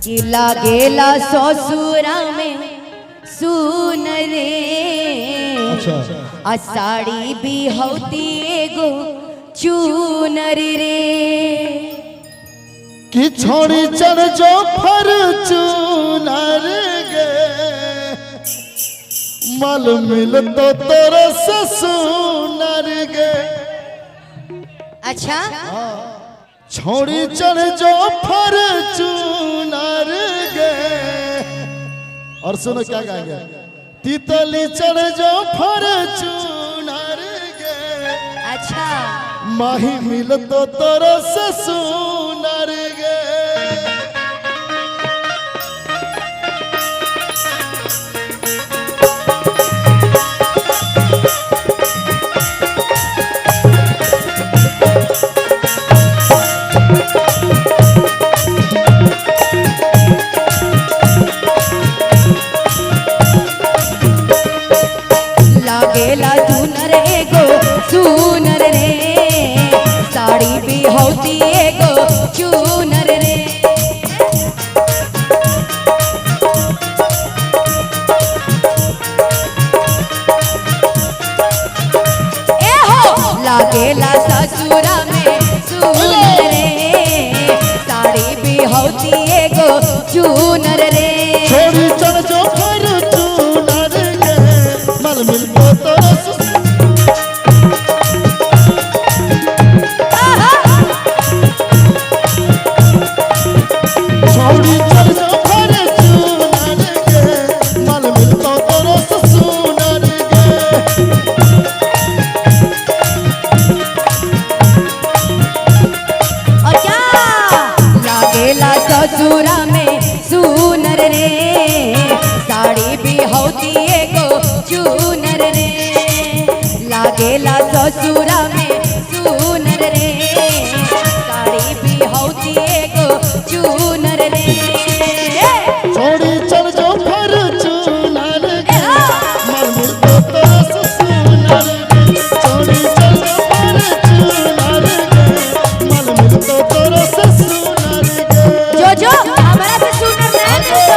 कि लागेला ससुरा में सुन रे। अच्छा आ साड़ी भी होती एगो चूनर रे। कि छोड़ी चढ़ जो फॉर्च्यूनर गे मल मिल तो तेरे ससुनर गे। अच्छा छोड़ी चढ़ जो फॉर्च्यूनर गे। और सुनो क्या गाएंगे, तितली चढ़ जो फॉर्च्यूनर गे। अच्छा माही मिल तो तेरे ससुनर गे। लागेला चूनर एगो सुनर रे। साड़ी भी होती एगो चूनर रे। ए हो लागेला ससुरा में सुनर रे। साड़ी भी होती एगो चूनर रे। छोड़ी चढ़ जो फॉर्च्यूनर गे मल मिल तो तेरे छोड़ी चढ़ जो फॉर्च्यूनर गे मल मिल तो तेरे ससुनर गे। और क्या लागेला ससुरा में सुनर रे। साड़ी भी होती एगो चूनर रे। लागेला ससुरा में सुनर रे। साड़ी भी होती एगो चूनर रे। छोड़ी चढ़ जो फॉर्च्यूनर गे मल मिल तो तेरे ससुनर गे। छोड़ी चढ़ जो फॉर्च्यूनर गे मल मिल तो तेरे ससुनर गे। जो हमारा से सुनर नहीं तो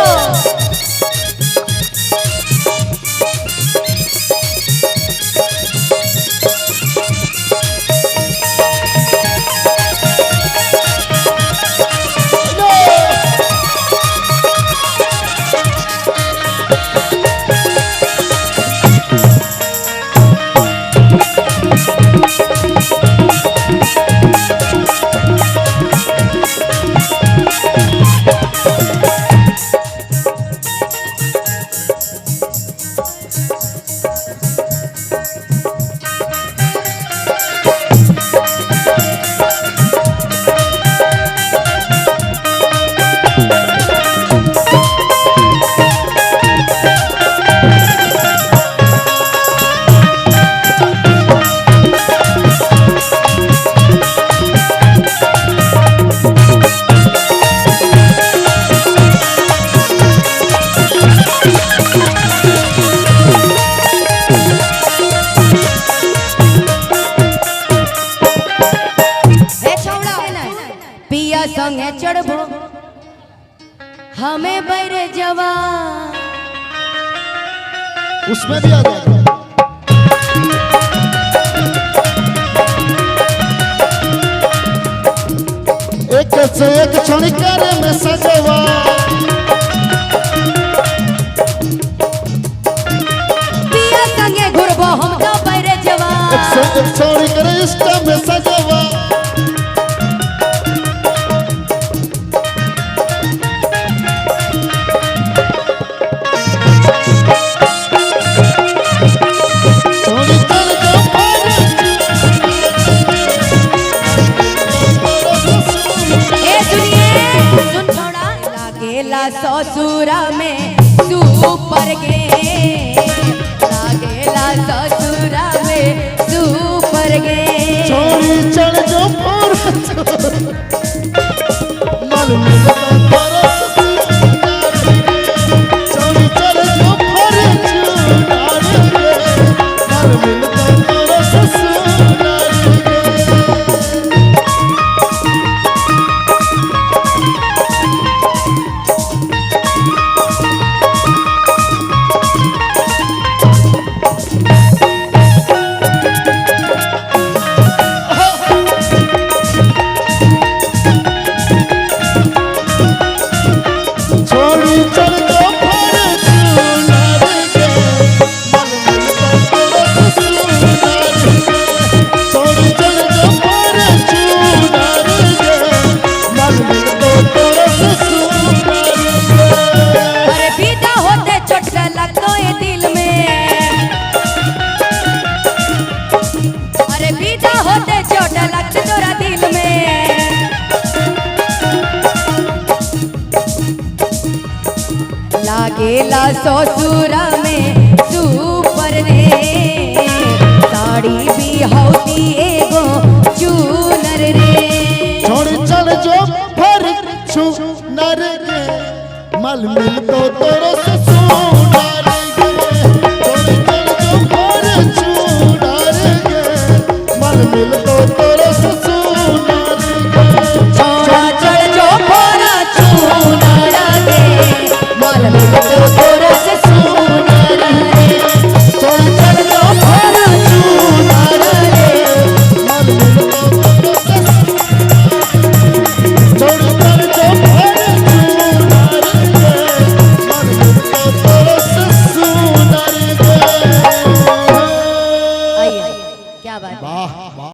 पिया संगे चढ़बो हमें बैरे जवान। उसमें भी आ जाएगा। एक से एक क्षणिकर में सजवा पिया संगे घुरबो हम तो बैरे जवान। एक से एक क्षणिकर इष्ट में सजवा। ससुरा में सुपर गे। लागेला ससुरा में सुपर गे। छोड़ी चढ़ जो मल मिल तो तेरे ससुनर गे। छोड़ी चढ़ जो फॉर्च्यूनर गे मल मिल तो तेरे ससुनर गे। लागेला ससुरा में सुपर रे साड़ी भी होती एगो चूनर रे छोड़ी चल जो फर चूनर गे मल मिल तो तोरो ससुनार गे छोड़ी चल जो फर चूनर गे मल मिल तो तोरो ससुनार गे